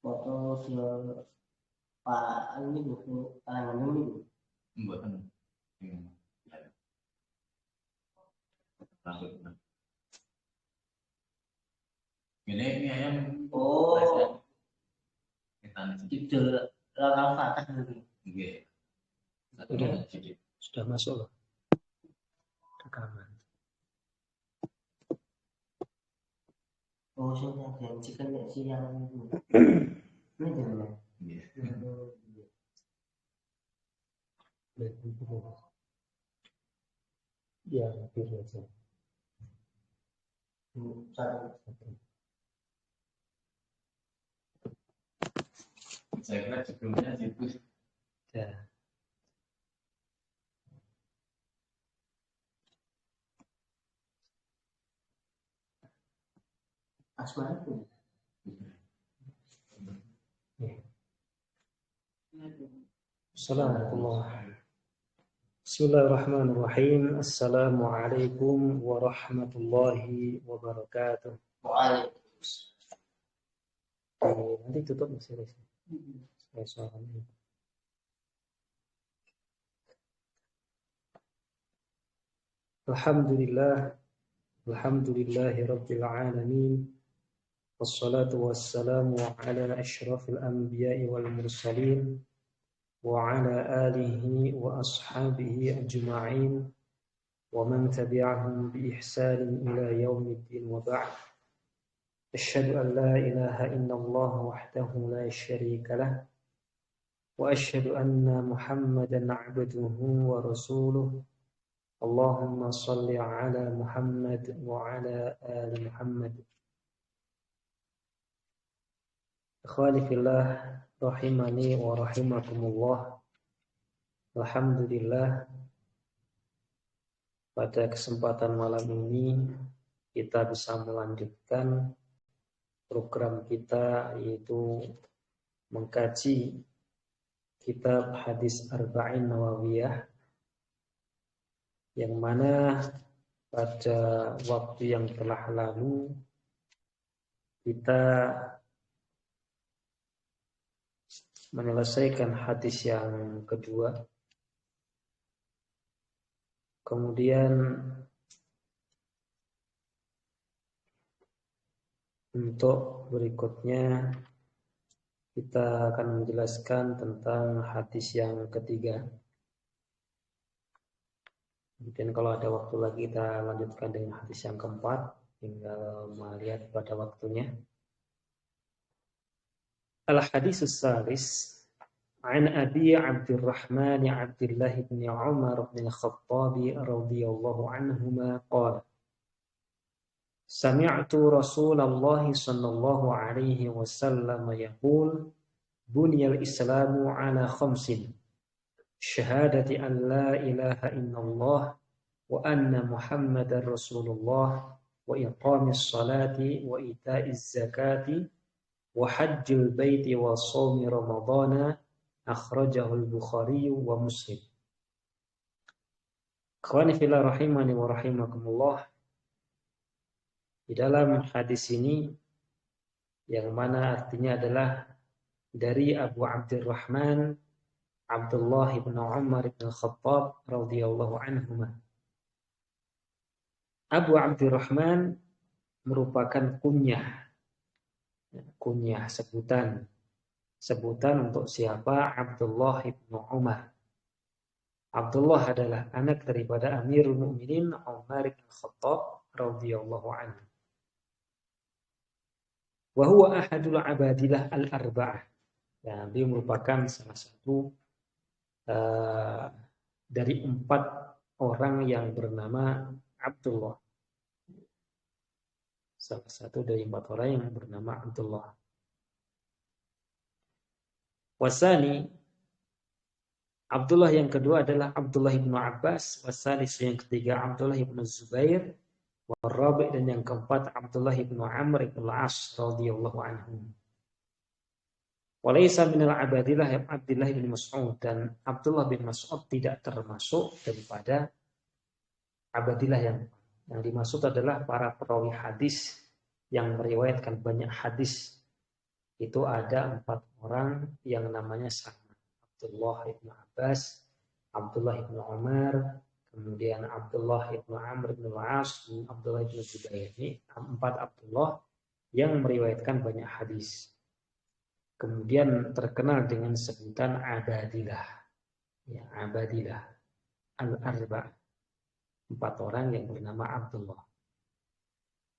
foto Pak ini buku kalangan ini Mboten. Ini ayam. oh Kita judul Lalang Fatah dulu. Nggih. Sudah masuk loh rekaman. Oh sudah ganjikan ya siang itu ini jelas Ya, hampir aja. Saya kira sebelumnya itu. Ya. Asma itu. Assalamualaikum. Bismillahirrahmanirrahim. Assalamualaikum warahmatullahi wabarakatuh. Waalaikumsalam. Nanti tutup masih saya suaranya. Alhamdulillah. Alhamdulillahi rabbil alamin. Wassalatu wassalamu ala asyrafil anbiya'i wal mursalin wa ala alihi wa ashabihi ajma'in wa man tabi'ahum bi ihsanin ila yaumiddin wa ba'd. Asyhadu an la ilaha illallah wahdahu la syarika lah wa asyhadu anna Muhammadan 'abduhu wa rasuluh. Allahumma shalli ala Muhammad wa ala ali Muhammad. Ikhwani fillah rahimani wa rahimakumullah. Alhamdulillah, pada kesempatan malam ini kita bisa melanjutkan program kita, yaitu mengkaji kitab hadis Arba'in Nawawiyah, yang mana pada waktu yang telah lalu kita menyelesaikan hadis yang kedua. Kemudian untuk berikutnya kita akan menjelaskan tentang hadis yang ketiga. Kemudian kalau ada waktu lagi kita lanjutkan dengan hadis yang keempat, tinggal melihat pada waktunya. Al-hadis as-salis an Abi Abdurrahman Abdullah bin Umar bin Khattab radhiyallahu anhuma qala Sami'tu Rasulullah sallallahu alaihi wasallam yaqul buniyal islamu ala khamsin syahadati an la ilaha illallah wa anna Muhammadar Rasulullah wa iqamis salati wa ita'iz zakati wa hajjil baiti wa shaumi ramadhana akhrajahu al-Bukhari wa Muslim. Ikhwani fillah rahimani wa rahimakumullah. Di dalam hadis ini, yang mana artinya adalah dari Abu Abdurrahman Abdullah bin Umar bin Khattab radhiyallahu anhuma. Abu Abdurrahman merupakan kunyah sebutan untuk siapa? Abdullah bin Umar. Abdullah adalah anak daripada Amirul Mukminin Umar bin Khattab radhiyallahu anhu. Wa huwa ahadul abadilah al-arba'ah. Dan dia merupakan salah satu dari 4 orang yang bernama Abdullah. Salah satu dari 4 orang yang bernama Abdullah. Wasani, Abdullah yang kedua adalah Abdullah ibnu Abbas. Wasalis yang ketiga Abdullah ibnu Zubair. Warabi dan yang keempat Abdullah ibnu Amr ibn al-As radhiyallahu anhu. Walaysa minal abadillah Abdullah bin Mas'ud, dan Abdullah bin Mas'ud tidak termasuk daripada abadillah yang dimaksud adalah para perawi hadis yang meriwayatkan banyak hadis itu ada 4 orang yang namanya sama. Abdullah ibnu Abbas, Abdullah ibnu Umar, kemudian Abdullah ibnu Amr ibnu Al-As, dan Abdullah ibnu Zubair. Ini 4 Abdullah yang meriwayatkan banyak hadis. Kemudian terkenal dengan sebutan Abadilah. Ya, Abadilah. Al-Arba'. 4 orang yang bernama Abdullah.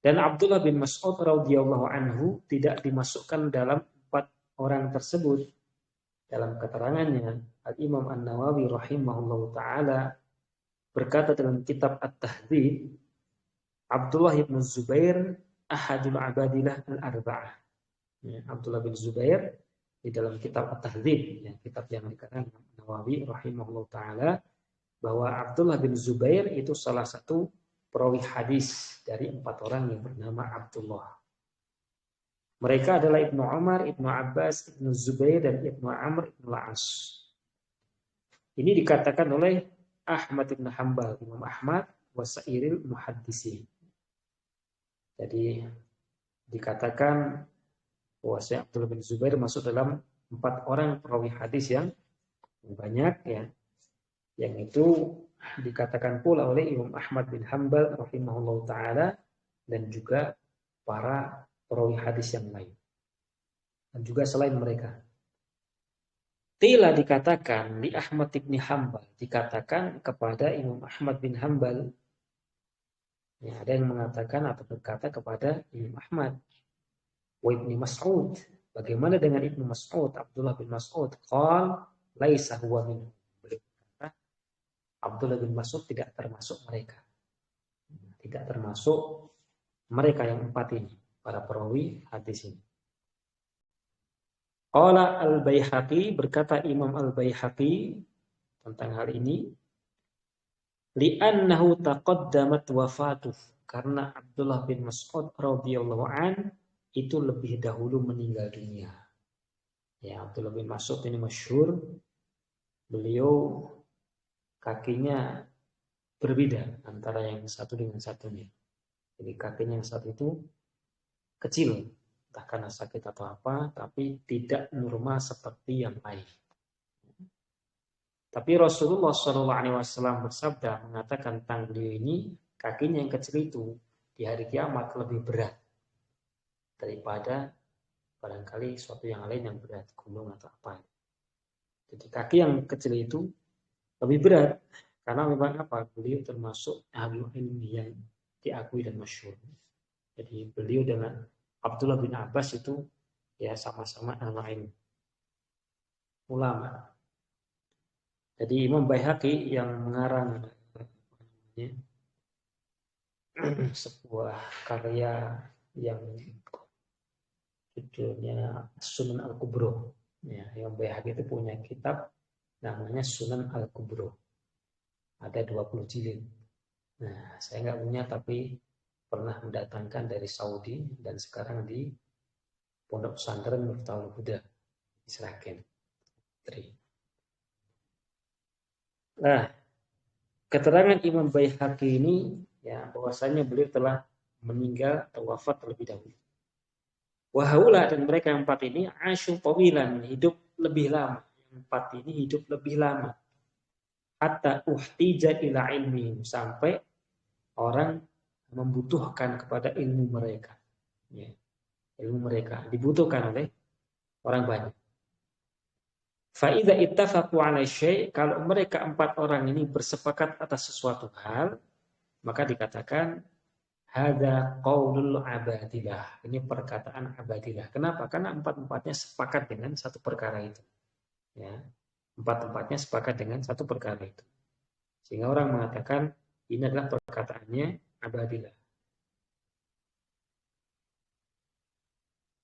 Dan Abdullah bin Mas'ud radhiyallahu anhu tidak dimasukkan dalam 4 orang tersebut. Dalam keterangannya, Al-Imam An-Nawawi rahimahullahu ta'ala berkata dalam kitab At-Tahdzib, Abdullah bin Zubair ahadul abadilah al-arba'ah. Ya, Abdullah bin Zubair di dalam kitab At-Tahdzib, ya, kitab yang dikatakan An-Nawawi rahimahullahu ta'ala, bahwa Abdullah bin Zubair itu salah satu perawi hadis dari 4 orang yang bernama Abdullah. Mereka adalah Ibnu Umar, Ibnu Abbas, Ibnu Zubair, dan Ibnu Amr Ibnu Al-As. Ini dikatakan oleh Ahmad bin Hanbal, Imam Ahmad, wasairil muhaddisin. Jadi dikatakan bahwa Abdullah bin Zubair masuk dalam 4 orang perawi hadis yang banyak, ya, yang itu dikatakan pula oleh Imam Ahmad bin Hanbal rahimahullah ta'ala dan juga para perawi hadis yang lain. Dan juga selain mereka. Qila dikatakan di Ahmad bin Hanbal, dikatakan kepada Imam Ahmad bin Hanbal. Ya, ada yang mengatakan atau berkata kepada Imam Ahmad. Wa Ibnu Mas'ud. Bagaimana dengan Ibnu Mas'ud, Abdullah bin Mas'ud? Qal laisa huwa minhum. Abdullah bin Mas'ud tidak termasuk mereka. Tidak termasuk mereka yang 4 ini, para perawi hadis ini. Qala Al-Baihaqi, berkata Imam Al-Baihaqi tentang hal ini, li'annahu taqaddamat wafatuh, karena Abdullah bin Mas'ud radhiyallahu an itu lebih dahulu meninggal dunia. Ya, Abdullah bin Mas'ud ini masyhur, beliau kakinya berbeda antara yang satu dengan satunya. Jadi kakinya yang satu itu kecil, entah karena sakit atau apa, tapi tidak normal seperti yang lain. Tapi Rasulullah SAW bersabda, mengatakan tentang beliau ini, kakinya yang kecil itu di hari kiamat lebih berat daripada barangkali suatu yang lain yang berat, gunung atau apa. Jadi kaki yang kecil itu lebih berat karena memang apa, beliau termasuk ahli ilmu yang diakui dan masyhur. Jadi beliau dengan Abdullah bin Abbas itu ya sama-sama ahli ilmu, ulama. Jadi Imam Baihaqi yang mengarang sebuah karya yang judulnya Sunan Al-Kubro. Ya, Imam Baihaqi itu punya kitab namanya Sunan Al-Kubro. Ada 20 jilid. Nah, saya nggak punya tapi pernah mendatangkan dari Saudi dan sekarang di Pondok Pesantren Miftahul Huda di Seragen. Nah, keterangan Imam Baihaqi ini ya bahwasanya beliau telah meninggal atau wafat terlebih dahulu. Wahaula, dan mereka yang 4 ini asyu tawilan, hidup lebih lama. 4 ini hidup lebih lama. Hatta uhtija ila ilmi, sampai orang membutuhkan kepada ilmu mereka. Ya. Ilmu mereka dibutuhkan oleh orang banyak. Fa idza ittafaqu 'ala syai', kalau mereka 4 orang ini bersepakat atas sesuatu hal, maka dikatakan hadza qaulul abadilah. Ini perkataan abadilah. Kenapa? Karena 4-4-nya sepakat dengan satu perkara itu. Ya, 4-4-nya sepakat dengan satu perkara itu. Sehingga orang mengatakan ini adalah perkataannya abadilah.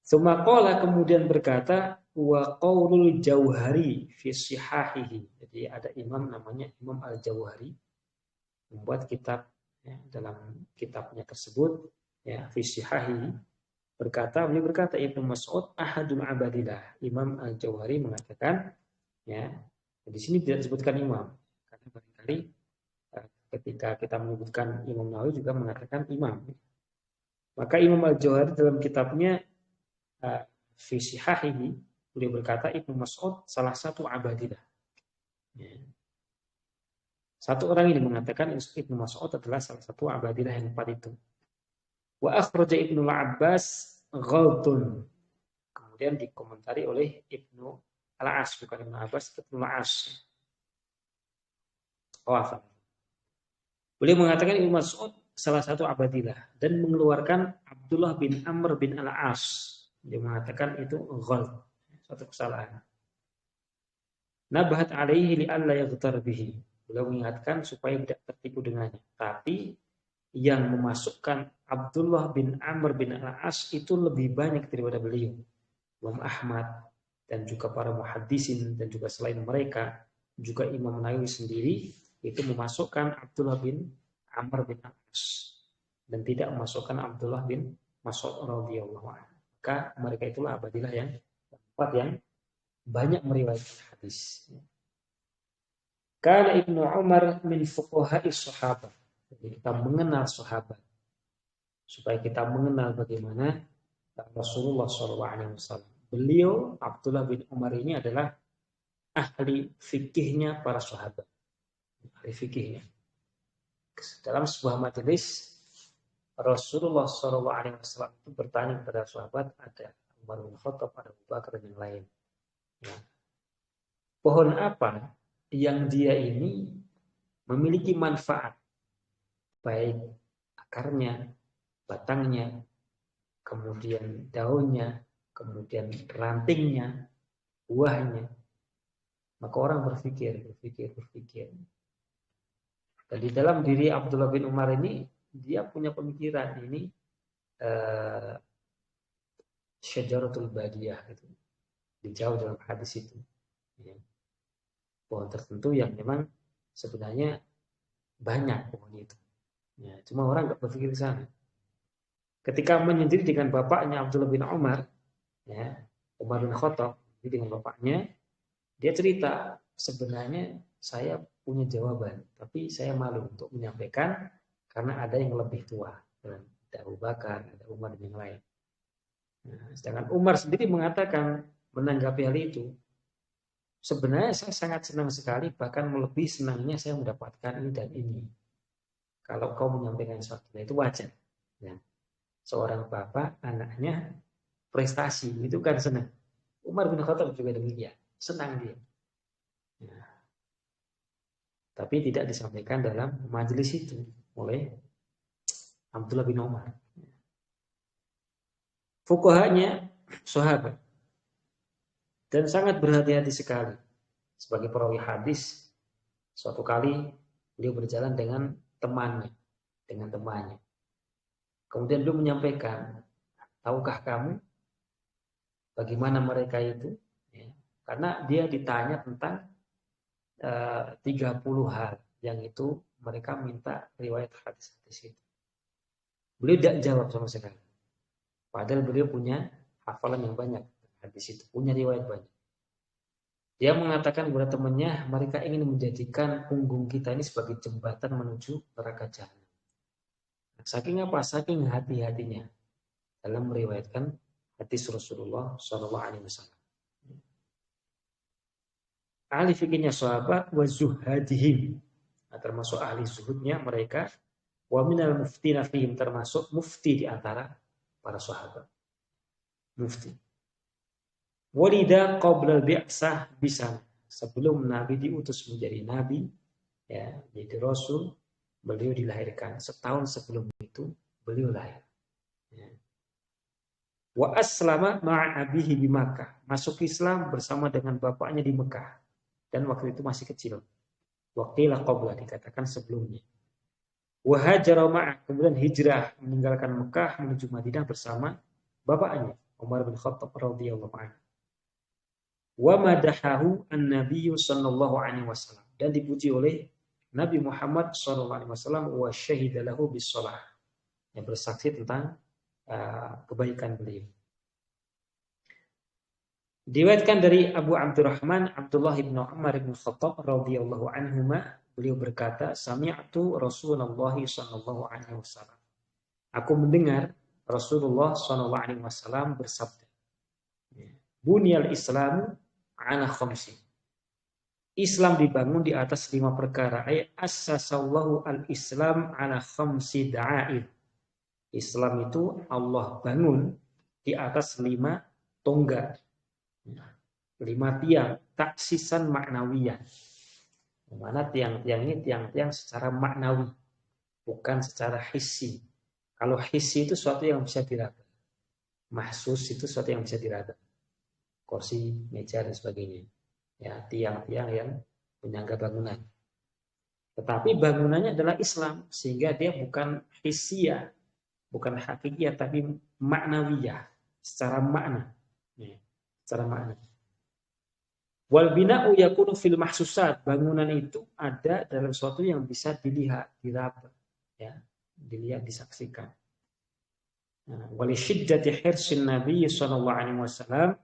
Sumaqala, kemudian berkata wa qaulul Jauhari fi sihahihi. Jadi ada imam namanya Imam Al-Jauhari membuat kitab ya, dalam kitabnya tersebut ya fi sihahihi beliau berkata Ibnu Mas'ud ahadul abadilah. Imam Al-Jauhari mengatakan ya, di sini tidak disebutkan imam karena barangkali ketika kita menyebutkan Imam Nawawi juga mengatakan imam. Maka Imam Al-Jauhari dalam kitabnya fi sihahihi, beliau berkata Ibnu Mas'ud salah satu abadilah. Ya. Satu orang ini mengatakan Ibnu Mas'ud adalah salah satu abadilah yang 4 itu. Wa akhraja Ibnu Abbas ghaltun. Kemudian dikomentari oleh Ibnu Al-As, bukan Ibnu Abbas, Ibnu Al-As. Beliau mengatakan Ibnu Mas'ud salah satu abadilah dan mengeluarkan Abdullah bin Amr bin Al-As. Dia mengatakan itu ghalt, suatu kesalahan. Nabahat alaihi li'alla yaghtar bihi. Beliau mengingatkan supaya tidak tertipu dengannya. Tapi yang memasukkan Abdullah bin Amr bin Al-As itu lebih banyak daripada beliau. Imam Ahmad dan juga para muhaddisin dan juga selain mereka, juga Imam Nawawi sendiri itu memasukkan Abdullah bin Amr bin Al-As dan tidak memasukkan Abdullah bin Mas'ud radhiyallahu anhu. Maka mereka itulah abadilah yang keempat yang banyak meriwayatkan hadis. Kana Ibnu Umar min fuqaha'i sahabat. Jadi kita mengenal sahabat supaya kita mengenal bagaimana Rasulullah SAW. Beliau Abdullah bin Umar ini adalah ahli fikihnya para sahabat. Ahli fikihnya. Dalam sebuah majelis Rasulullah SAW itu bertanya kepada sahabat, ada Umar bin Khattab, ada Abu Bakar dan yang lain. Nah, pohon apa yang dia ini memiliki manfaat, baik akarnya, batangnya, kemudian daunnya, kemudian rantingnya, buahnya. Maka orang berpikir. Dan di dalam diri Abdullah bin Umar ini, dia punya pemikiran ini syajaratul badiyah gitu. Dijauh dalam hadis itu. Ya. Pohon tertentu yang memang sebenarnya banyak pohon itu. Ya, cuma orang nggak berpikir ke sana. Ketika menyendiri dengan bapaknya Abdullah bin Umar, ya, Umar bin Khattab, dengan bapaknya, dia cerita sebenarnya saya punya jawaban, tapi saya malu untuk menyampaikan karena ada yang lebih tua, ada Abu Bakar, ada Umar dan yang lain. Nah, sedangkan Umar sendiri mengatakan menanggapi hal itu, sebenarnya saya sangat senang sekali, bahkan melebihi senangnya saya mendapatkan ini dan ini. Kalau kau menyampaikan sesuatu itu wajar. Ya. Seorang bapak, anaknya prestasi, itu kan senang. Umar bin Khattab juga demikian, senang dia. Ya. Tapi tidak disampaikan dalam majelis itu oleh Abdullah bin Umar. Fuqahanya sahabat. Dan sangat berhati-hati sekali. Sebagai perawi hadis, suatu kali beliau berjalan dengan temannya. Kemudian beliau menyampaikan, tahukah kamu bagaimana mereka itu? Ya, karena dia ditanya tentang 30 hal yang itu mereka minta riwayat hadis-hadis itu. Beliau tidak jawab sama sekali. Padahal beliau punya hafalan yang banyak hadis itu, punya riwayat banyak. Dia mengatakan kepada temannya, mereka ingin menjadikan punggung kita ini sebagai jembatan menuju neraka jahanam. Saking apa? Saking hati-hatinya dalam meriwayatkan hadis Rasulullah SAW. Ahli fikihnya sahabat wa zuhadihim, termasuk ahli zuhudnya mereka, wa minal muftina fihim, termasuk mufti di antara para sahabat. Mufti. Walida qabla bi'sah bisa, sebelum Nabi diutus menjadi Nabi, ya, jadi Rasul, beliau dilahirkan. Setahun sebelum itu beliau lahir. Ya. Wa aslama ma'a abihi di Makkah, masuk Islam bersama dengan bapaknya di Mekah. Dan waktu itu masih kecil. Waqila qabla, dikatakan sebelumnya. Wa hajara ma'a, kemudian hijrah meninggalkan Mekah menuju Madinah bersama bapaknya Umar bin Khattab radhiyallahu anhu. Wa madahahu an-nabiy sallallahu alaihi wasallam, dan dipuji oleh Nabi Muhammad sallallahu alaihi wasallam, wa syahida lahu bis-shalah, yang bersaksi tentang kebaikan beliau. Diriwayatkan dari Abu Abdurrahman Abdullah bin Umar bin Khattab radhiyallahu anhuma, beliau berkata, sami'tu Rasulullah sallallahu alaihi wasallam. Aku mendengar Rasulullah sallallahu alaihi wasallam bersabda. Bunyal Islamu ala khamsi. Islam dibangun di atas 5 perkara. Assasallahu al-Islam ala khamsi da'air. Islam itu Allah bangun di atas 5 tonggak. 5 tiang, taksisan maknawiyah. Dimana tiang-tiang ini tiang-tiang secara maknawi, bukan secara hissi. Kalau hissi itu sesuatu yang bisa diraba. Mahsus itu sesuatu yang bisa diraba. Kursi, meja, dan sebagainya. Ya, tiang-tiang yang penyangga bangunan. Tetapi bangunannya adalah Islam, sehingga dia bukan hissiyah, bukan hakikiyah, tapi maknawiyah, secara makna. Ya, secara makna. Wal bina'u yakunu fil mahsusat. Bangunan itu ada dalam sesuatu yang bisa dilihat, diraba, ya, dilihat, disaksikan. Wali syiddati hirsin Nabi sallallahu alaihi wasallam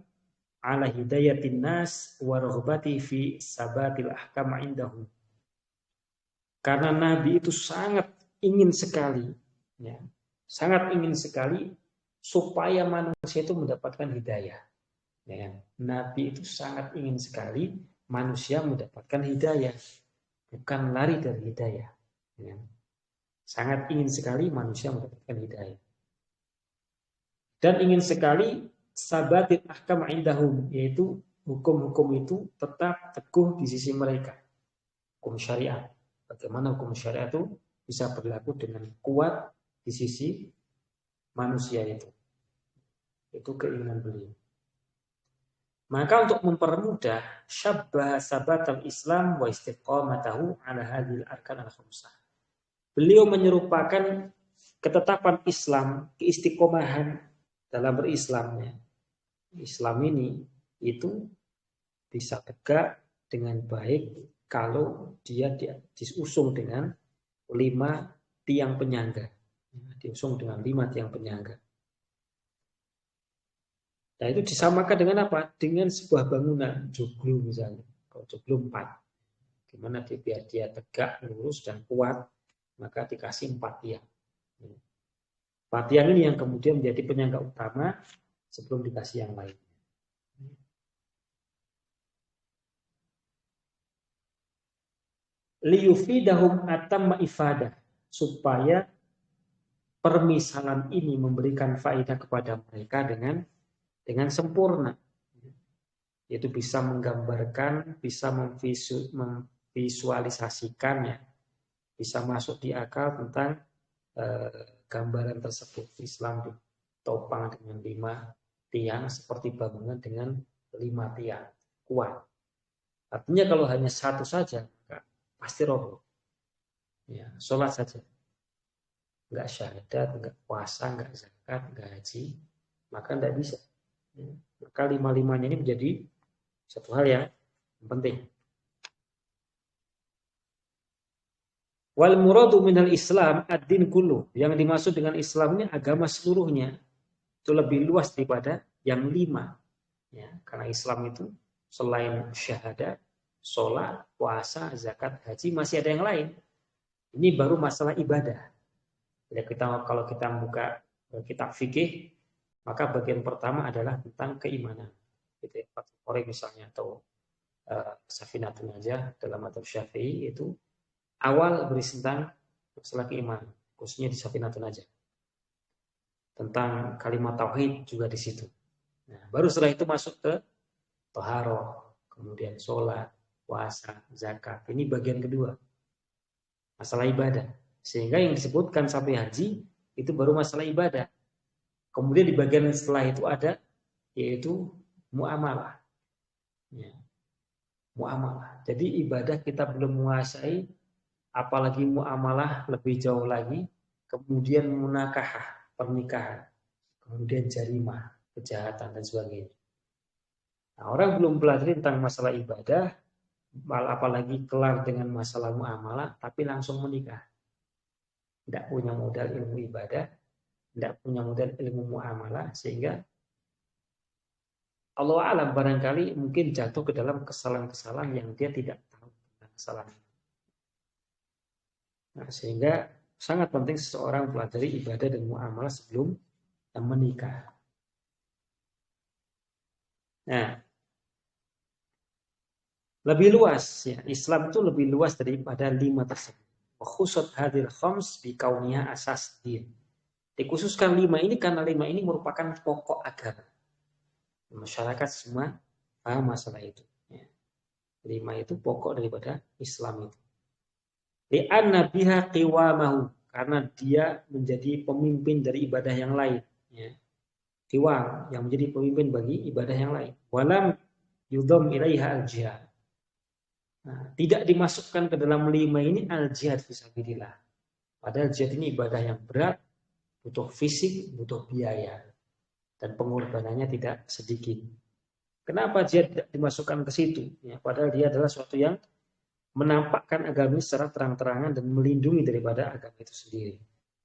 ala hidayatin nas wa raghbati fi sabatil ahkam indahu. Karena Nabi itu sangat ingin sekali, ya, sangat ingin sekali supaya manusia itu mendapatkan hidayah. Ya, Nabi itu sangat ingin sekali manusia mendapatkan hidayah, bukan lari dari hidayah. Ya. Sangat ingin sekali manusia mendapatkan hidayah. Dan ingin sekali sabatil ahkam indahum, yaitu hukum-hukum itu tetap teguh di sisi mereka. Hukum syariat. Bagaimana hukum syariat itu bisa berlaku dengan kuat di sisi manusia itu. Itu keinginan beliau. Maka untuk mempermudah syabbah sabatal Islam wa istiqamatahu ala hadhil arkan al-khamsah. Beliau menyerupakan ketetapan Islam, keistiqomahan dalam berislamnya. Islam ini itu bisa tegak dengan baik kalau dia diusung dengan 5 tiang penyangga. Diusung dengan 5 tiang penyangga. Nah itu disamakan dengan apa? Dengan sebuah bangunan, joglo misalnya. Kalau joglo 4. Gimana biar dia tegak, lurus, dan kuat, maka dikasih 4 tiang. 4 tiang ini yang kemudian menjadi penyangga utama sebelum dikasih yang lain. Liyufidahum atamma ifadah. Supaya permisalan ini memberikan faedah kepada mereka dengan sempurna. Yaitu bisa menggambarkan, bisa memvisualisasikannya, bisa masuk di akal tentang gambaran tersebut. Islam ditopang dengan 5 tiang seperti bangunan dengan 5 tiang kuat. Artinya kalau hanya satu saja pasti roboh. Ya, sholat saja, nggak syahadat, nggak puasa, nggak zakat, nggak haji, maka nggak bisa. Maka 5-5-nya ini menjadi satu hal yang penting. Wal muradu minal Islam ad-din kullu. Yang dimaksud dengan Islam ini agama seluruhnya. Itu lebih luas daripada yang 5. Ya, karena Islam itu selain syahadat, sholat, puasa, zakat, haji, masih ada yang lain. Ini baru masalah ibadah. Jadi kalau kita buka kitab fikih, maka bagian pertama adalah tentang keimanan. Gitu ya, Fathul Qorib misalnya, atau Safinatun Najah dalam mazhab Syafi'i itu awal berisi tentang masalah keimanan, khususnya di Safinatun Najah. Tentang kalimat tauhid juga di situ. Nah, baru setelah itu masuk ke thaharah, kemudian sholat, puasa, zakat. Ini bagian kedua. Masalah ibadah. Sehingga yang disebutkan sampai haji itu baru masalah ibadah. Kemudian di bagian setelah itu ada yaitu muamalah. Ya. Muamalah. Jadi ibadah kita belum menguasai, apalagi muamalah lebih jauh lagi. Kemudian munakahah, pernikahan. Kemudian jarimah, kejahatan dan sebagainya. Nah, orang belum belajar tentang masalah ibadah, apalagi kelar dengan masalah muamalah, tapi langsung menikah. Tidak punya modal ilmu ibadah, tidak punya modal ilmu muamalah, sehingga Allah alam barangkali mungkin jatuh ke dalam kesalahan-kesalahan yang dia tidak tahu tentang kesalahan. Nah, sehingga sangat penting seseorang pelajari ibadah dan muamalah sebelum menikah. Nah, lebih luas ya. Islam itu lebih luas daripada 5 tersebut. Khusus hadir khams bi kauniha asas din. Dikhususkan 5 ini karena 5 ini merupakan pokok agama. Masyarakat semua paham masalah itu. Ya. 5 itu pokok daripada Islam itu. Li'anna biha qiwamahu, karena dia menjadi pemimpin dari ibadah yang lain. Ya. Qiwam, yang menjadi pemimpin bagi ibadah yang lain. Walam yudham ilaiha al-jihad. Nah, tidak dimasukkan ke dalam 5 ini al-jihad fisabilillah. Padahal jihad ini ibadah yang berat, butuh fisik, butuh biaya. Dan pengorbanannya tidak sedikit. Kenapa jihad tidak dimasukkan ke situ? Ya, padahal dia adalah suatu yang menampakkan agama secara terang-terangan dan melindungi daripada agama itu sendiri.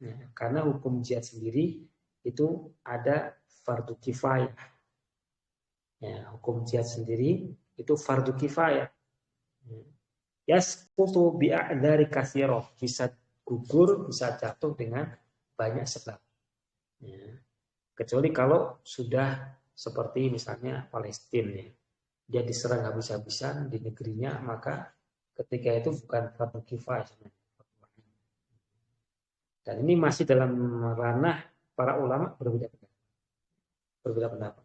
Ya, karena hukum jihad sendiri itu ada fardu kifayah. Ya, hukum jihad sendiri itu fardu kifayah. Yasqutu bi'a'dzari katsirah, bisa gugur, bisa jatuh dengan banyak sebab. Ya. Kecuali kalau sudah seperti misalnya Palestina, ya. Dia diserang habis-habisan di negerinya, maka ketika itu bukan fardu kifayah. Dan ini masih dalam ranah para ulama berbeda pendapat.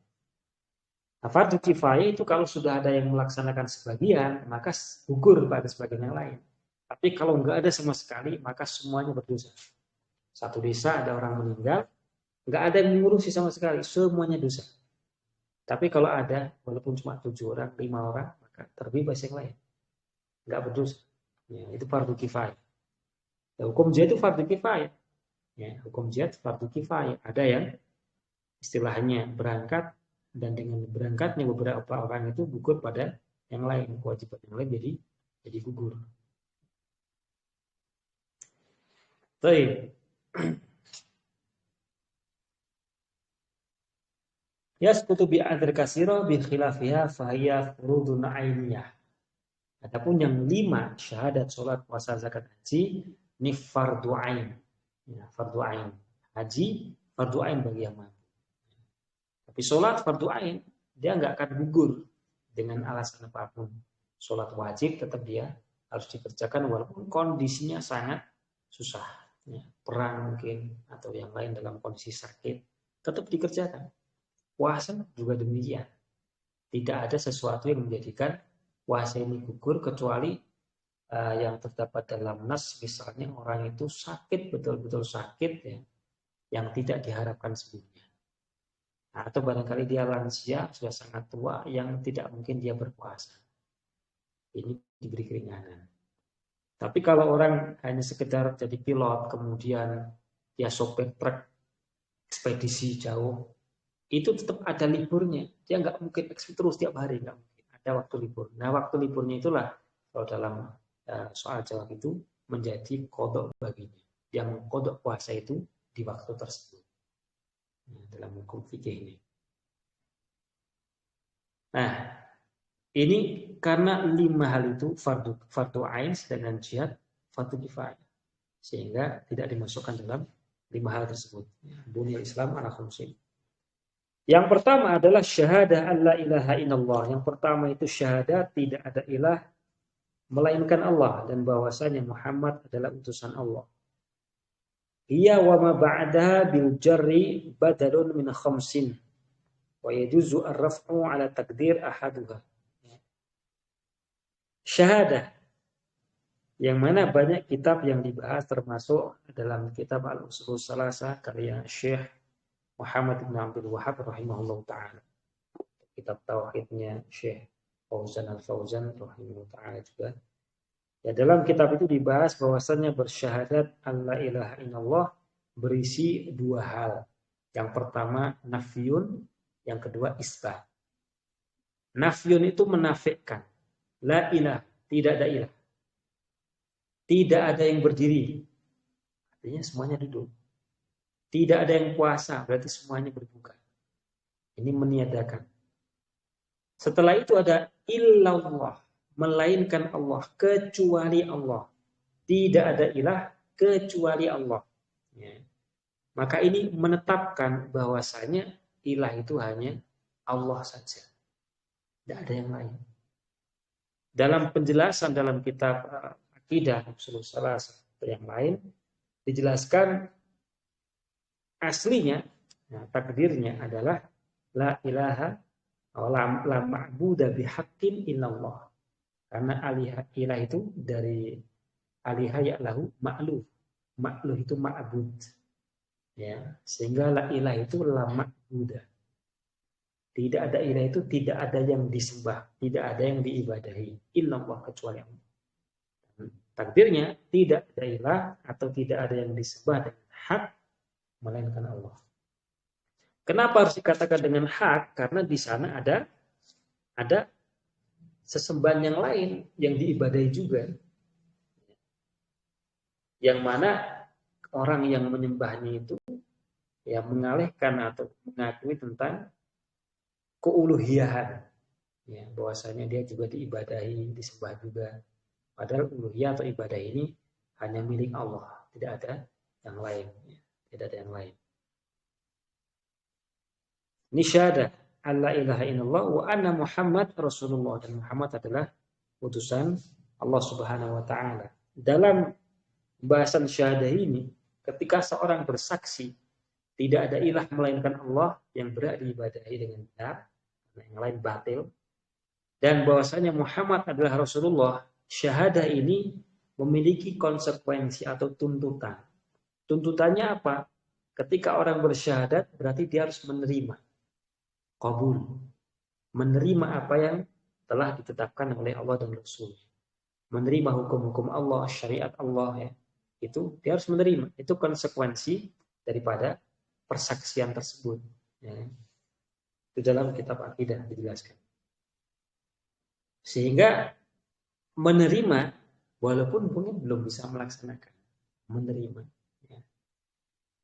Nah, fardu kifayah itu kalau sudah ada yang melaksanakan sebagian, maka gugur pada sebagian yang lain. Tapi kalau nggak ada sama sekali, maka semuanya berdosa. Satu desa ada orang meninggal, nggak ada yang mengurusi sama sekali, semuanya dosa. Tapi kalau ada, walaupun cuma 7 orang, 5 orang, maka terbebas yang lain. Nggak berdosa. Ya, itu fardu kifayah. Ya, hukum jihad itu fardu kifayah. Ya, hukum jihad fardu kifayah. Ada yang istilahnya berangkat, dan dengan berangkatnya beberapa orang itu gugur pada yang lain. Kewajiban yang lain jadi gugur. Baik. Yasqutu bi'adzr katsira bi khilafiha fahiya furudun ainiyah. Adapun yang 5, syahadat, sholat, puasa, zakat, haji, ini fardu ain. Ya, fardu ain. Haji fardu ain bagi yang mampu. Tapi sholat fardu ain, dia nggak akan gugur dengan alasan apapun. Sholat wajib tetap dia harus dikerjakan walaupun kondisinya sangat susah. Ya, perang mungkin atau yang lain dalam kondisi sakit, tetap dikerjakan. Puasa juga demikian. Tidak ada sesuatu yang menjadikan puasa ini gugur kecuali yang terdapat dalam nas, misalnya orang itu sakit, betul-betul sakit ya, yang tidak diharapkan sebelumnya. Nah, atau barangkali dia lansia, sudah sangat tua, yang tidak mungkin dia berpuasa. Ini diberi keringanan. Tapi kalau orang hanya sekedar jadi pilot, kemudian dia sopir truk ekspedisi jauh, itu tetap ada liburnya. Dia nggak mungkin ekspedisi terus tiap hari, nggak mungkin. Ada waktu libur. Nah, waktu liburnya itulah kalau dalam soal jawab itu menjadi kodok baginya. Yang kodok puasa itu di waktu tersebut. Nah, dalam hukum fikih ini. Nah, ini karena 5 hal itu fardu ain, sedangkan jihad fardu kifayah. Sehingga tidak dimasukkan dalam 5 hal tersebut. Bunyal Islam ala khamsin. Yang pertama adalah syahadah alla ilaha illallah. Yang pertama itu syahadat tidak ada ilah melainkan Allah dan bahwasanya Muhammad adalah utusan Allah. Ia wa ma ba'daha bil jarri badalun min khamsin wa yajuzu ar-raf'u ala takdir ahaduha. Syahadah yang mana banyak kitab yang dibahas termasuk dalam kitab Al-Usul Salasah karya Syekh Muhammad bin Abdul Wahhab rahimahullah ta'ala. Kitab tauhidnya Syekh Fauzan Al-Fauzan rahimahullah ta'ala juga. Ya, dalam kitab itu dibahas bahwasannya bersyahadat alla ilaha illallah berisi 2 hal. Yang pertama nafyun, yang kedua isbat. Nafyun itu menafikan. La ilah, tidak ada ilah. Tidak ada yang berdiri. Artinya semuanya duduk. Tidak ada yang puasa, berarti semuanya berbuka. Ini meniadakan. Setelah itu ada illallah, melainkan Allah, kecuali Allah. Tidak ada ilah kecuali Allah. Ya. Maka ini menetapkan bahwasanya ilah itu hanya Allah saja. Tidak ada yang lain. Dalam penjelasan dalam kitab Aqidah Ushul Salasah atau yang lain dijelaskan aslinya, takdirnya adalah la ilaha la ma'budu bihaqqin illallah. Karena ilah itu dari aliha ya'lahu ma'luh. Ma'luh itu ma'bud. Ya, sehingga la ilah itu la ma'budu. Tidak ada ilah itu tidak ada yang disembah, tidak ada yang diibadahi illallah kecuali Allah. Takdirnya tidak ada ilah atau tidak ada yang disembah dengan hak melainkan Allah. Kenapa harus dikatakan dengan hak? Karena di sana ada sesembahan yang lain yang diibadahi juga. Yang mana orang yang menyembahnya itu ya mengalihkan atau mengakui tentang keuluhiyahan. Ya, bahwasanya dia juga diibadahi, disembah juga. Padahal uluhiyah atau ibadah ini hanya milik Allah, tidak ada yang lain. Ya, tidak ada yang lain. Ini syahadah alla ilaha illallah wa anna Muhammad Rasulullah, dan Muhammad adalah utusan Allah Subhanahu wa taala. Dalam bahasan syahadah ini, ketika seorang bersaksi tidak ada ilah melainkan Allah yang berhak diibadahi dengan benar, yang lain batil, dan bahwasanya Muhammad adalah Rasulullah, syahadah ini memiliki konsekuensi atau tuntutan. Tuntutannya apa? Ketika orang bersyahadat berarti dia harus menerima, qabul, menerima apa yang telah ditetapkan oleh Allah dan Rasul, menerima hukum-hukum Allah, syariat Allah, ya. Itu dia harus menerima. Itu konsekuensi daripada persaksian tersebut. Ya. Itu dalam kitab Aqidah dijelaskan. Sehingga menerima walaupun mungkin belum bisa melaksanakan, menerima. Ya.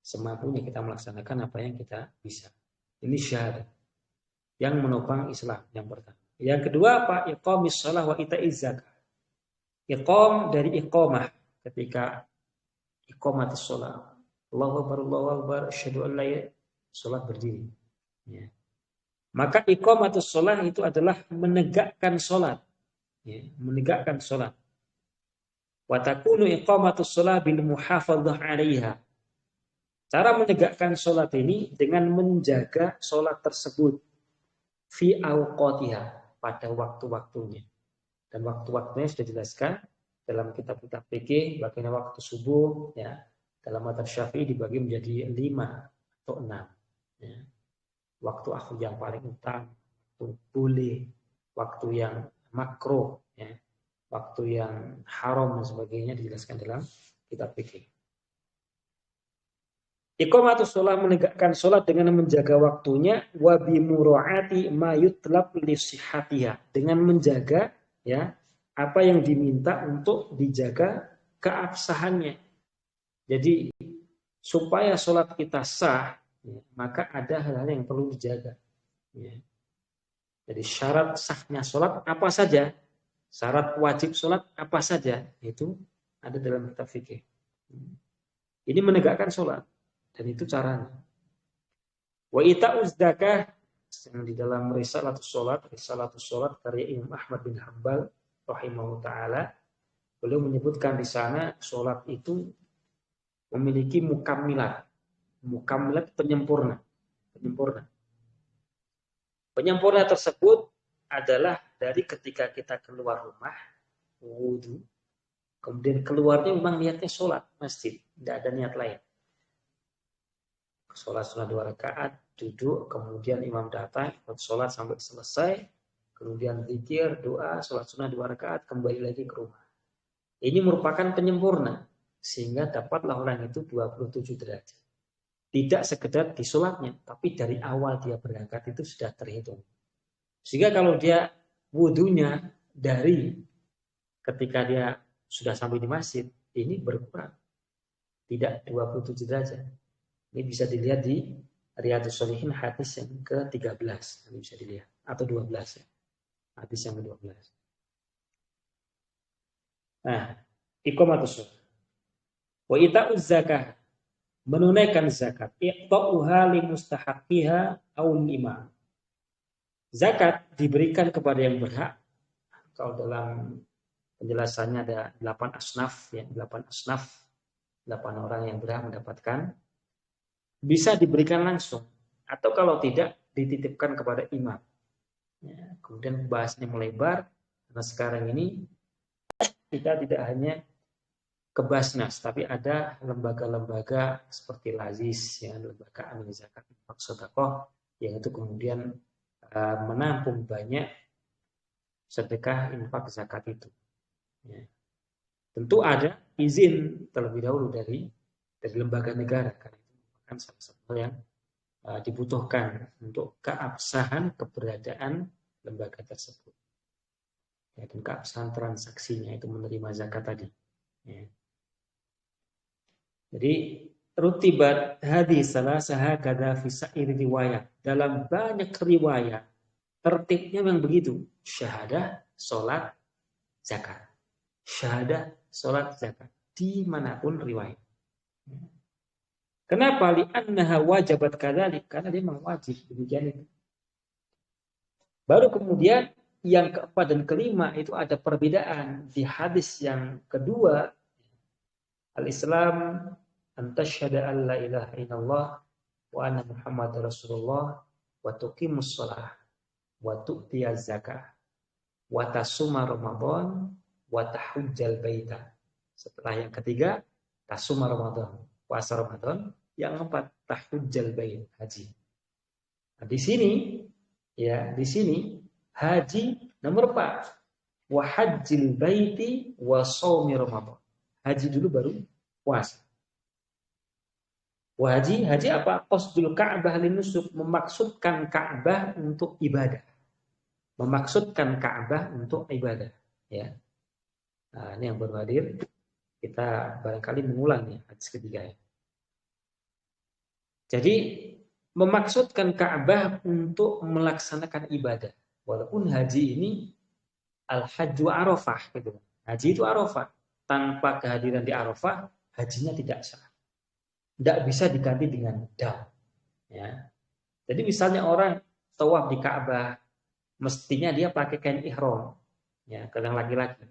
Semampunya kita melaksanakan apa yang kita bisa. Ini syahadat yang menopang Islam yang pertama. Yang kedua apa? Iqamis shalah wa ita'iz zakat. Iqam dari iqamah, ketika iqamatus shalah. Allahu akbar, asyhadu an la ilaha illallah, salat berdiri. Ya. Maka iqamatus shalah itu adalah menegakkan salat. Ya, menegakkan salat. Wa takunu iqamatus shalah bil muhafadzah 'alaiha. Cara menegakkan salat ini dengan menjaga salat tersebut fi awqatiha, pada waktu-waktunya. Dan waktu-waktunya sudah dijelaskan dalam kitab-kitab fikih, bagaimana waktu subuh, ya. Dalam mazhab Syafi'i dibagi menjadi 5 atau 6. Ya. Waktu akhir yang paling utama, waktu boleh, waktu yang makruh, ya. Waktu yang haram dan sebagainya dijelaskan dalam kitab fikih. Iqamatus shalah, menegakkan salat dengan menjaga waktunya, wa bi muraati ma yutlab li sihhatiha, dengan menjaga ya apa yang diminta untuk dijaga keabsahannya. Jadi supaya sholat kita sah, ya, maka ada hal-hal yang perlu dijaga. Ya. Jadi syarat sahnya sholat apa saja, syarat wajib sholat apa saja, itu ada dalam kitab fikih. Ini menegakkan sholat, dan itu caranya. Wa ita'uz zakah, yang di dalam Risalatus Sholat karya Imam Ahmad bin Hanbal rahimahullah ta'ala, beliau menyebutkan di sana sholat itu memiliki mukammilat penyempurna. Penyempurna tersebut adalah dari ketika kita keluar rumah, wudu, kemudian keluarnya memang niatnya sholat masjid, tidak ada niat lain. Sholat 2 rakaat, duduk, kemudian imam datang, sholat sampai selesai, kemudian zikir, doa, sholat sunnah 2 rakaat, kembali lagi ke rumah. Ini merupakan penyempurna, sehingga dapatlah orang itu 27 derajat. Tidak sekedar di sholatnya, tapi dari awal dia berangkat itu sudah terhitung. Sehingga kalau dia wudunya dari ketika dia sudah sampai di masjid, ini berkurang. Tidak 27 derajat. Ini bisa dilihat di Riyadhus Shalihin hadis yang ke-13. Ini bisa dilihat. Atau 12 ya. Hadis yang ke-12. Nah, iqamatus shalah. Wa ita'uz zakah, menunaikan zakat, iqta'uha li mustahaqqiha aw imam. Zakat diberikan kepada yang berhak. Kalau dalam penjelasannya ada 8 asnaf, ya, 8 asnaf, 8 orang yang berhak mendapatkan. Bisa diberikan langsung, atau kalau tidak dititipkan kepada imam. Ya, kemudian bahasnya melebar, karena sekarang ini kita tidak hanya ke Basnas, tapi ada lembaga-lembaga seperti Lazis, ya, lembaga amil zakat infak sedekah, yang itu kemudian menampung banyak sedekah infak zakat itu. Ya. Tentu ada izin terlebih dahulu dari lembaga negara, karena itu merupakan salah satu yang dibutuhkan untuk keabsahan keberadaan lembaga tersebut. Ya, dan keabsahan transaksinya itu menerima zakat tadi. Ya. Jadi rutibat hadis salah sahakada fi sa'ir riwayat. Dalam banyak riwayat tertibnya memang begitu. Syahadah, sholat, zakat. Syahadah, sholat, zakat. Dimanapun riwayat. Kenapa? Li'annaha wajabat kadzalik. Karena dia memang wajib. Demikian itu. Baru kemudian yang keempat dan kelima itu ada perbedaan. Di hadis yang kedua, al-Islam antasyhada an la ilaha illallah wa anna Muhammadar Rasulullah wa tuqimus shalah wa tu'tiyaz zakah wa tasuma Ramadan wa tahujjal baita. Setelah yang ketiga, tasuma Ramadan, puasa Ramadan. Yang keempat, tahujjal bait, haji. Nah, di sini haji nomor 4. Wa hajjil baiti wa shaumi Ramadan. Haji dulu baru puasa. Haji apa? Qasdul Ka'bah linusuk, memaksudkan Ka'bah untuk ibadah. Memaksudkan Ka'bah untuk ibadah, ya. Nah, ini yang baru hadir, kita barangkali mengulang ya hadis ketiga ya. Jadi memaksudkan Ka'bah untuk melaksanakan ibadah. Walaupun haji ini al-hajju Arafah gitu. Haji itu Arafah. Tanpa kehadiran di Arafah, hajinya tidak sah. Tidak bisa diganti dengan dam. Ya. Jadi misalnya orang tawaf di Ka'bah, mestinya dia pakai kain ihram, ya, kalau yang laki-laki.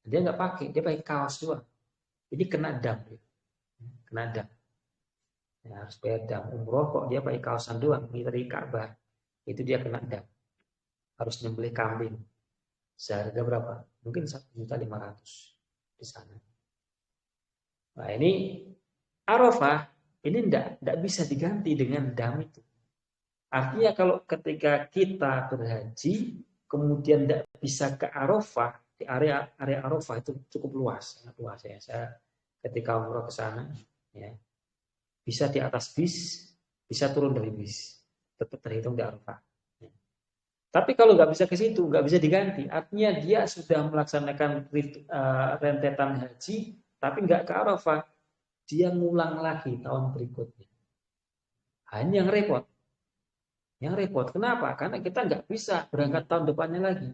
Dia nggak pakai, dia pakai kaos doang. Jadi kena dam, kena dam. Ya, harus bayar dam. Umroh kok dia pakai kaosan doang, dari Ka'bah, itu dia kena dam. Harus nyembelih kambing. Seharga berapa? Mungkin 1.500.000 di sana. Nah ini Arafah ini tidak bisa diganti dengan dam itu. Artinya kalau ketika kita berhaji kemudian tidak bisa ke Arafah, di area Arafah itu cukup luas, sangat luas ya. Saya ketika umroh ke sana, ya, bisa di atas bis, bisa turun dari bis, tetap terhitung di Arafah. Ya. Tapi kalau nggak bisa ke situ, nggak bisa diganti, artinya dia sudah melaksanakan rentetan haji, tapi nggak ke Arafah. Dia ngulang lagi tahun berikutnya. Hanya yang repot. Yang repot. Kenapa? Karena kita nggak bisa berangkat tahun depannya lagi.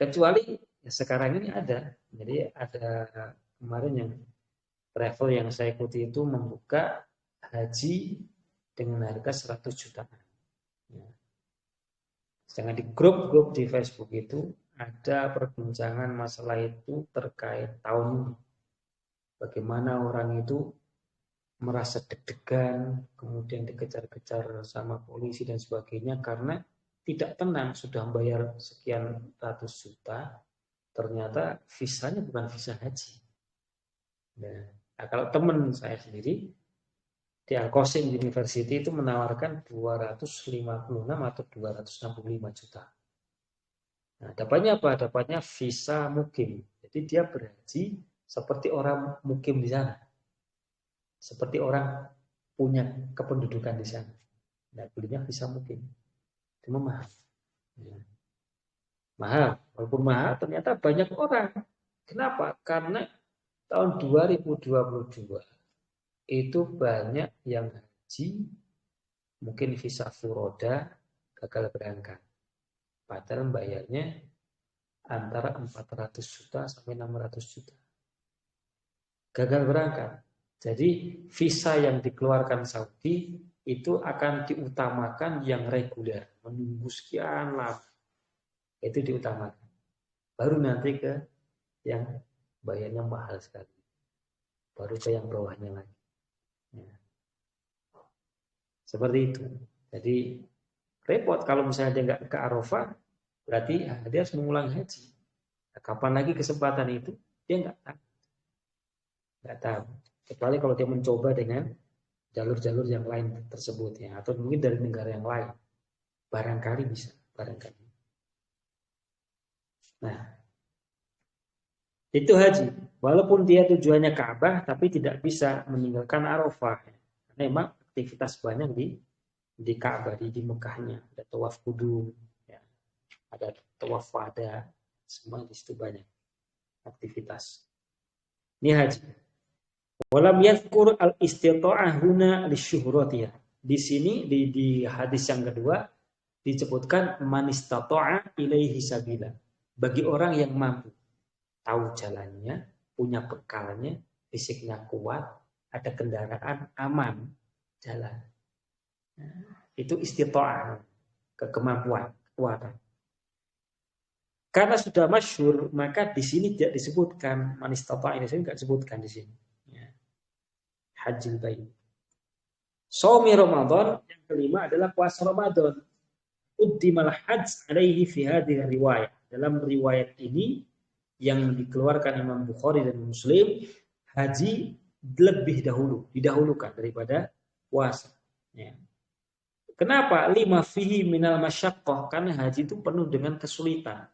Kecuali ya sekarang ini ada. Jadi ada kemarin yang travel yang saya ikuti itu membuka haji dengan harga 100 jutaan. Ya. Sedangkan di grup-grup di Facebook itu ada perbincangan masalah itu terkait tahun ini. Bagaimana orang itu merasa deg-degan, kemudian dikejar-kejar sama polisi dan sebagainya karena tidak tenang, sudah membayar sekian ratus juta, ternyata visanya bukan visa haji. Nah, kalau teman saya sendiri di Al-Qasim University itu menawarkan 256 atau 265 juta. Nah, dapatnya apa? Dapatnya visa mukim. Jadi dia berhaji seperti orang mukim di sana. Seperti orang punya kependudukan di sana. Nah, belinya visa mukim. Cuma mahal. Ya. Mahal. Walaupun mahal, ternyata banyak orang. Kenapa? Karena tahun 2022 itu banyak yang haji, mungkin visa furoda, gagal berangkat. Padahal bayarnya antara 400 juta sampai 600 juta. Gagal berangkat. Jadi visa yang dikeluarkan Saudi itu akan diutamakan yang reguler, menunggu sekian lama, itu diutamakan. Baru nanti ke yang bayarnya mahal sekali, baru ke yang bawahnya lagi. Ya. Seperti itu. Jadi repot kalau misalnya dia nggak ke Arafah, berarti dia harus mengulang haji. Nah, kapan lagi kesempatan itu? Dia nggak tahu. Kecuali kalau dia mencoba dengan jalur-jalur yang lain tersebut ya, atau mungkin dari negara yang lain, barangkali bisa, barangkali. Nah, itu haji. Walaupun dia tujuannya Ka'bah, tapi tidak bisa meninggalkan Arafah. Karena memang aktivitas banyak di Ka'bah, di Mekahnya. Ada tawaf kudum, ya. Ada tawaf wada, semua di situ banyak aktivitas. Ini haji. Walam yadhkur al-istita'ah huna lisyuhratiyah. Di sini di hadis yang kedua disebutkan man istata'a ilaihi sabila. Bagi orang yang mampu, tahu jalannya, punya bekalnya, fisiknya kuat, ada kendaraan aman, jalan. Itu istita'ah, kemampuan, kekuatan. Karena sudah masyhur, maka di sini tidak disebutkan man istata'a ini, saya enggak disebutkan di sini. Hajjil bait. Shaumi Ramadan, yang kelima adalah puasa Ramadan. Uddimal hajj alaihi fi hadhihi riwayah. Dalam riwayat ini yang dikeluarkan Imam Bukhari dan Muslim, haji lebih didahulukan daripada puasa. Ya. Kenapa? Lima fihi minal masyaqqah, karena haji itu penuh dengan kesulitan.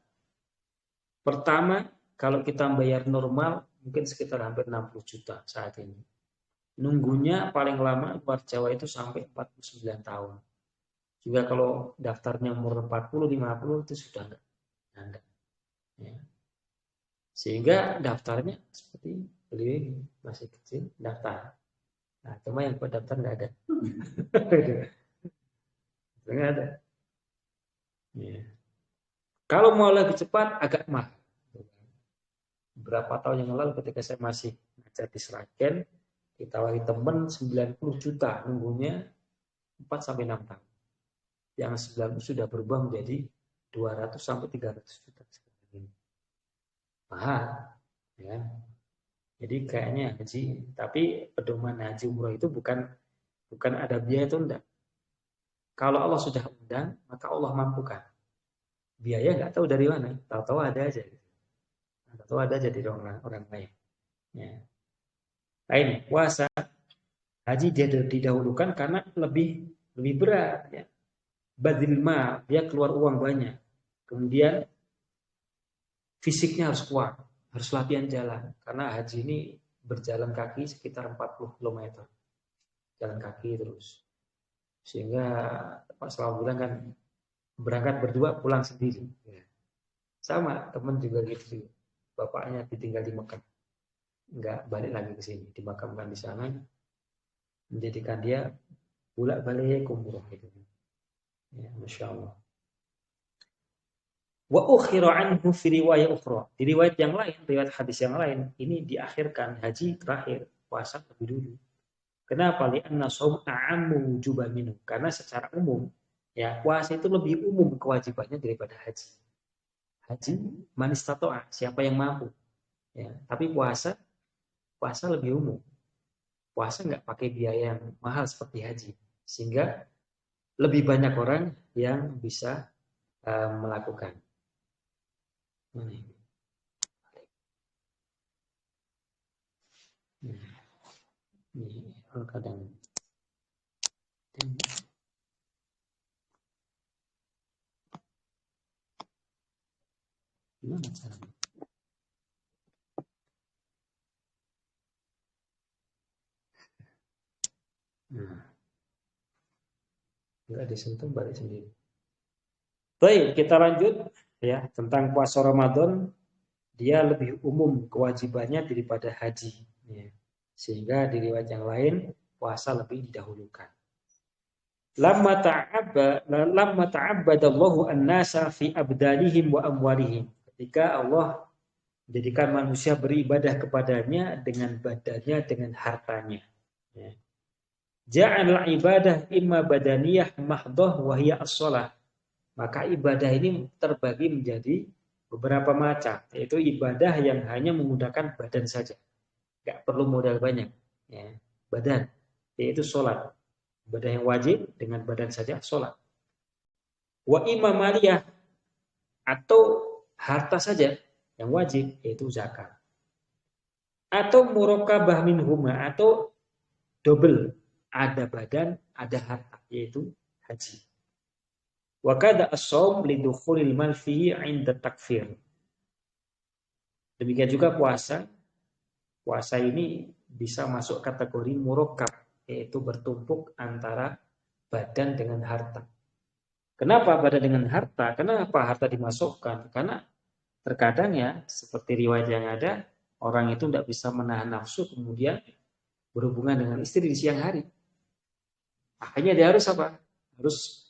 Pertama, kalau kita bayar normal mungkin sekitar hampir 60 juta saat ini. Nunggunya paling lama luar Jawa itu sampai 49 tahun. Juga kalau daftarnya umur 40-50 itu sudah enggak. Ya. Sehingga daftarnya seperti beliau masih kecil daftar. Nah, cuma yang buat daftar enggak ada. Enggak ada. Ya. Kalau mau lebih cepat agak mahal. Beberapa tahun yang lalu ketika saya masih ngajar di Sragen, ditawari teman 90 juta, nunggunya 4-6 tahun. Yang 90 sudah berubah menjadi 200-300 juta sekarang ini. Mahal, ya. Jadi kayaknya haji, tapi pedoman haji umroh itu bukan ada biaya itu enggak. Kalau Allah sudah undang, maka Allah mampukan. Biaya nggak tahu dari mana, tahu-tahu ada aja. Tahu-tahu ada aja dari orang lain. Ya. Nah ini puasa haji dia didahulukan karena lebih berat ya. Badil ma, dia keluar uang banyak. Kemudian fisiknya harus kuat, harus latihan jalan karena haji ini berjalan kaki sekitar 40 km. Jalan kaki terus. Sehingga Pak Selamat bilang kan berangkat berdua pulang sendiri. Sama teman juga gitu. Bapaknya ditinggal di Mekah. Enggak balik lagi ke sini, dimakamkan di sana, menjadikan dia bolak-balik umroh gitu. Ya, Masya Allah. Wa ukhira anhu fi riwayat ukhra. Di riwayat yang lain, riwayat hadis yang lain, ini diakhirkan haji terakhir, puasa lebih dulu. Kenapa? Li'anna shaum a'ammu wujuban minhu. Karena secara umum, ya puasa itu lebih umum kewajibannya daripada haji. Haji man istata'a, siapa yang mampu. Ya, tapi puasa lebih umum. Puasa nggak pakai biaya yang mahal seperti haji, sehingga lebih banyak orang yang bisa melakukan. Ini kadang gimana caranya? Enggak disentuh balik sendiri. Baik, kita lanjut ya tentang puasa Ramadan. Dia lebih umum kewajibannya daripada haji. Ya. Sehingga di riwayat yang lain puasa lebih didahulukan. Lamma ta'abbadallahu an-nasa fi abdanihim wa amwalihim. Ketika Allah menjadikan manusia beribadah kepadanya dengan badannya, dengan hartanya. Ya. Ja'al ibadah imma badaniyah mahdhah wa hiya as-shalah. Maka ibadah ini terbagi menjadi beberapa macam, yaitu ibadah yang hanya menggunakan badan saja. Enggak perlu modal banyak, ya. Badan, yaitu sholat. Ibadah yang wajib dengan badan saja sholat. Wa imma maliyah, atau harta saja yang wajib, yaitu zakat. Atau murokabah minhuma, atau double, ada badan, ada harta, yaitu haji. Wa kada as-shaum lidukhulil mal fihi 'inda takfir. Demikian juga puasa. Puasa ini bisa masuk kategori murokab, yaitu bertumpuk antara badan dengan harta. Kenapa badan dengan harta? Kenapa harta dimasukkan? Karena terkadang ya, seperti riwayat yang ada, orang itu tidak bisa menahan nafsu kemudian berhubungan dengan istri di siang hari. Akhirnya dia harus apa? Harus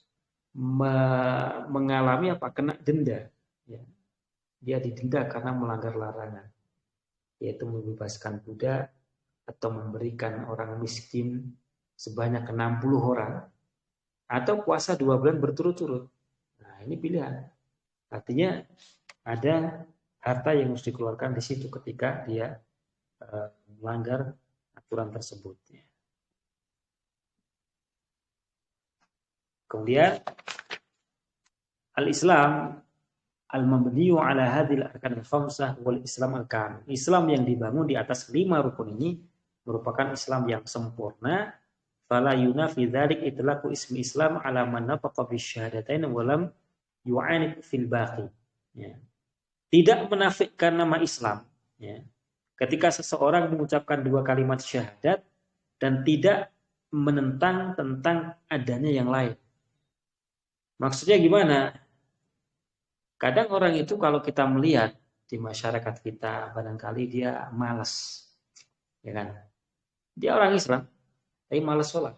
mengalami apa? Kena denda. Ya. Dia didenda karena melanggar larangan, yaitu membebaskan budak atau memberikan orang miskin sebanyak 60 orang, atau puasa 2 bulan berturut-turut. Nah, ini pilihan. Artinya ada harta yang harus dikeluarkan di situ ketika dia melanggar aturan tersebut. Kemudian al-Islam al-mabniyu ala hadhil arkan al-khamsah wal Islam al-kamil. Islam yang dibangun di atas 5 rukun ini merupakan Islam yang sempurna. Fala yunafi dzalik itlaqu ismi Islam ala man nafaqa bisyahadatain wa lam yu'anid fil baqi. Ya. Tidak menafikan nama Islam, ya. Ketika seseorang mengucapkan 2 kalimat syahadat dan tidak menentang tentang adanya yang lain. Maksudnya gimana? Kadang orang itu kalau kita melihat di masyarakat kita, barangkali dia malas, ya kan? Dia orang Islam, tapi malas sholat.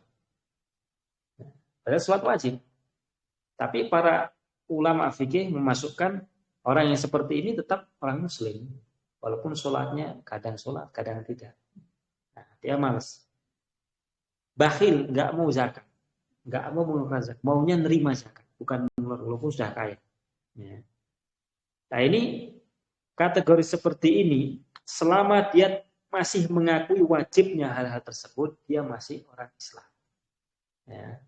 Padahal sholat wajib. Tapi para ulama fikih memasukkan orang yang seperti ini tetap orang Muslim, walaupun sholatnya kadang sholat, kadang tidak. Nah, dia malas. Bakhil, nggak mau zakat, nggak mau mengeluarkan zakat, maunya nerima zakat, bukan walaupun sudah kaya. Ya. Nah, ini kategori seperti ini, selama dia masih mengakui wajibnya hal-hal tersebut, dia masih orang Islam. Ya.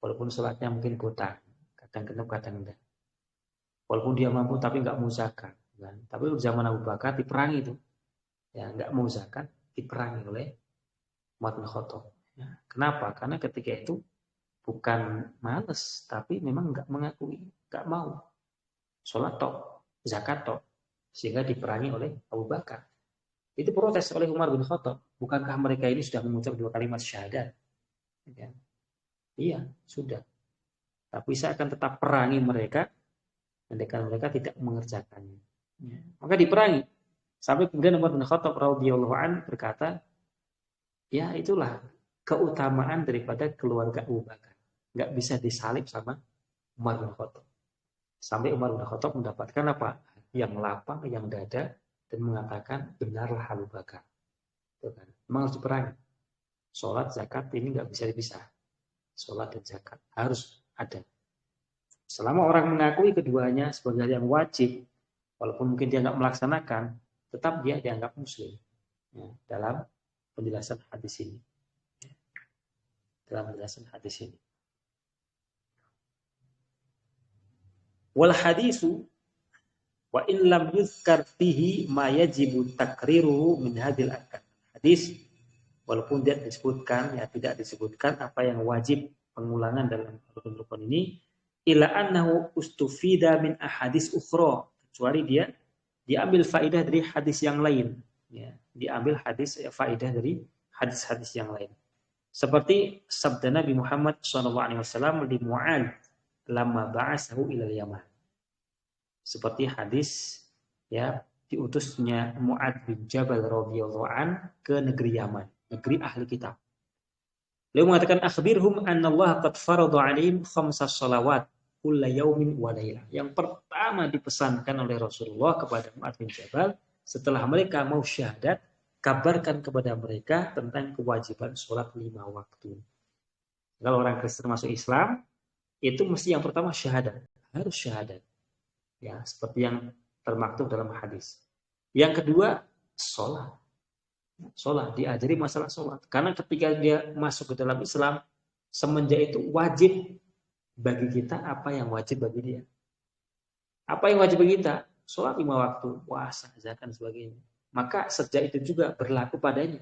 Walaupun sholatnya mungkin buta, kadang genep, kadang enggak. Walaupun dia mampu tapi nggak mau zakat. Kan? Tapi zaman Abu Bakar diperangi itu, ya nggak mau zakat, diperangi oleh Umar bin Khattab. Ya. Kenapa? Karena ketika itu bukan males, tapi memang nggak mengakui, nggak mau. Sholat tok, zakat tok, sehingga diperangi oleh Abu Bakar. Itu protes oleh Umar bin Khattab. Bukankah mereka ini sudah mengucap 2 kalimat syahadat? Ya. Iya, sudah. Tapi saya akan tetap perangi mereka, andaikan mereka tidak mengerjakannya. Ya. Maka diperangi. Sampai kemudian Umar bin Khattab radhiyallahu anhu berkata, ya itulah keutamaan daripada keluarga Abu Bakar. Nggak bisa disalib sama Umar bin Khattab. Sampai Umar bin Khattab mendapatkan apa? Yang lapang, yang dada, dan mengatakan benarlah Abu Bakar. Itu kan. Memang harus diperangi. Sholat, zakat ini nggak bisa dipisah. Sholat dan zakat harus ada. Selama orang mengakui keduanya sebagai yang wajib, walaupun mungkin dia nggak melaksanakan, tetap dia dianggap Muslim. Ya, dalam penjelasan hadis ini. Dalam penjelasan hadis ini. Wal hadisu wa in lam yuzkar fihi ma yajibu takriruhu min hadhil arkan. Hadis walaupun tidak disebutkan, ya tidak disebutkan apa yang wajib pengulangan dalam rukun-rukun ini, ila annahu ustufida min ahadis ukhra, kecuali dia diambil faidah dari hadis yang lain, ya, diambil faidah dari hadis-hadis yang lain. Seperti sabda Nabi Muhammad SAW di Mu'adz lama ba'asahu ilal Yaman. Seperti hadis ya diutusnya Mu'adz bin Jabal radhiyallahu an ke negeri Yaman, negeri ahli kitab. Beliau mengatakan akhbirhum annallaha qad farada 'alaihim 5 shalawat kulla yaumin wa lailah. Yang pertama dipesankan oleh Rasulullah kepada Mu'adz bin Jabal setelah mereka mau syahadat, kabarkan kepada mereka tentang kewajiban sholat 5 waktu. Kalau orang Kristen masuk Islam, itu mesti yang pertama syahadat, harus syahadat. Ya, seperti yang termaktub dalam hadis. Yang kedua, sholat. Sholat, diajari masalah sholat. Karena ketika dia masuk ke dalam Islam, semenjak itu wajib bagi kita apa yang wajib bagi dia. Apa yang wajib bagi kita? Sholat 5 waktu, puasa, zakat, dan sebagainya. Maka sejak itu juga berlaku padanya.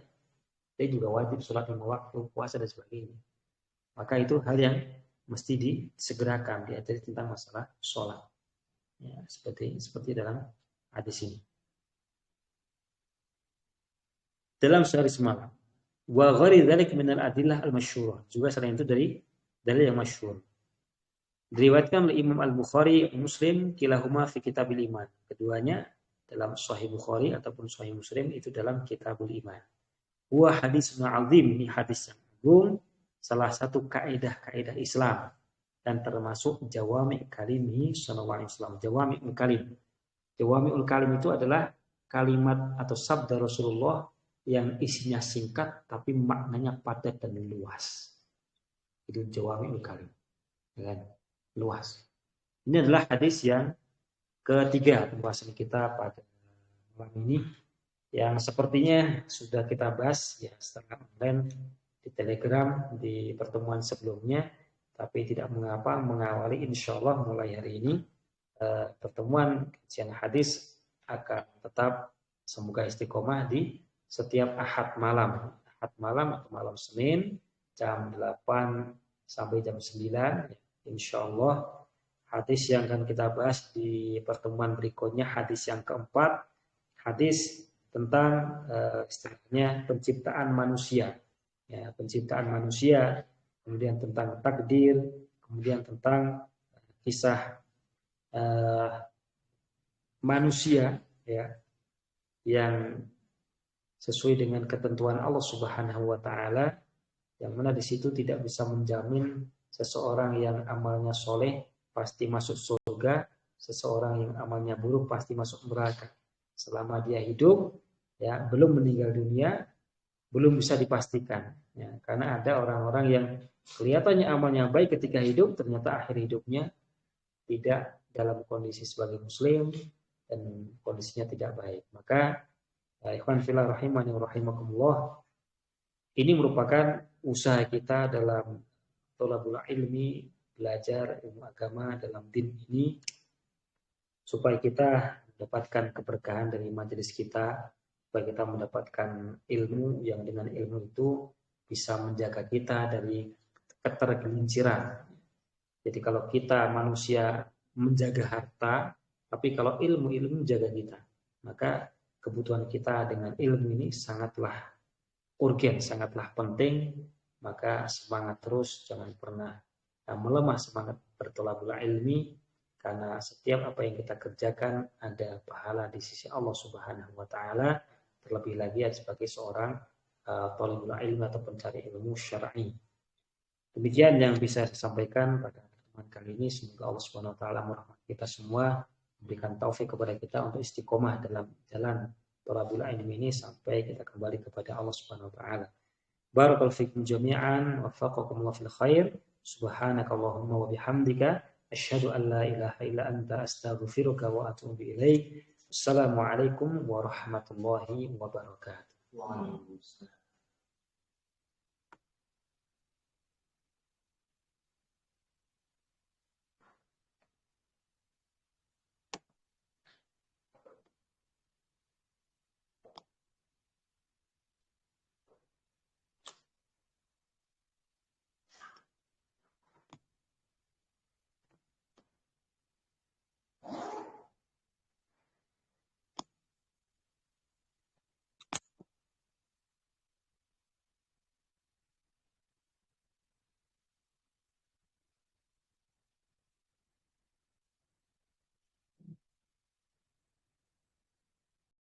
Dia juga wajib sholat 5 waktu, puasa, dan sebagainya. Maka itu hal yang mesti disegerakan, diajari tentang masalah sholat. Ya, seperti dalam hadis ini. Dalam sehari semalam. Wa ghari dzalik min al-adillah al-masyhurah. Juga selain itu dari dalil yang masyhur. Diriwayatkan oleh Imam Al-Bukhari, Muslim, kilahuma fi Kitabil Iman. Keduanya dalam Sahih Bukhari ataupun Sahih Muslim itu dalam Kitabul Iman. Wa hadisun 'azim, ini hadis yang agung, salah satu kaidah-kaidah Islam dan termasuk jawami' kalimihi sallallahu alaihi wasallam. Jawami'ul kalim. Jawami'ul kalim itu adalah kalimat atau sabda Rasulullah yang isinya singkat tapi maknanya padat dan luas. Itu jawami'ul kalim. Kan? Luas. Ini adalah hadis yang ketiga pembahasan kita pada malam ini, yang sepertinya sudah kita bahas ya secara online di Telegram di pertemuan sebelumnya, tapi tidak mengapa mengawali insyaallah mulai hari ini pertemuan kajian hadis akan tetap semoga istiqomah di setiap Ahad malam atau malam Senin jam 8 sampai jam 9. Insyaallah hadis yang akan kita bahas di pertemuan berikutnya hadis yang keempat, hadis tentang istilahnya penciptaan manusia. Ya, penciptaan manusia, kemudian tentang takdir, kemudian tentang kisah manusia ya yang sesuai dengan ketentuan Allah Subhanahu wa taala, yang mana di situ tidak bisa menjamin seseorang yang amalnya soleh pasti masuk surga, seseorang yang amalnya buruk pasti masuk neraka. Selama dia hidup ya belum meninggal dunia belum bisa dipastikan ya, karena ada orang-orang yang kelihatannya amalnya baik ketika hidup, ternyata akhir hidupnya tidak dalam kondisi sebagai muslim dan kondisinya tidak baik. Maka ikhwan fillah rahimani wa rahimakumullah, ini merupakan usaha kita dalam thalabul ilmi, belajar ilmu agama dalam din ini, supaya kita mendapatkan keberkahan dari majelis kita, supaya kita mendapatkan ilmu yang dengan ilmu itu bisa menjaga kita dari ketergelinciran. Jadi kalau kita manusia menjaga harta, tapi kalau ilmu menjaga kita, maka kebutuhan kita dengan ilmu ini sangatlah urgen, sangatlah penting. Maka semangat terus, jangan pernah melemah semangat berthalabul ilmi, karena setiap apa yang kita kerjakan ada pahala di sisi Allah Subhanahu wa taala, terlebih lagi sebagai seorang thalibul ilmi atau pencari ilmu syar'i. Demikian yang bisa saya sampaikan pada pertemuan kali ini. Semoga Allah Subhanahu wa taala merahmati kita semua, memberikan taufik kepada kita untuk istiqomah dalam jalan thalabul ilmi ini sampai kita kembali kepada Allah Subhanahu wa taala. Barakallahu fikum jami'an, waffaqakumullah fil khair. Subhanakallahumma wa bihamdika asyhadu an la ilaha illa anta astaghfiruka wa atubu ilaik. Assalamualaikum warahmatullahi wabarakatuh. Waalaikumsalam.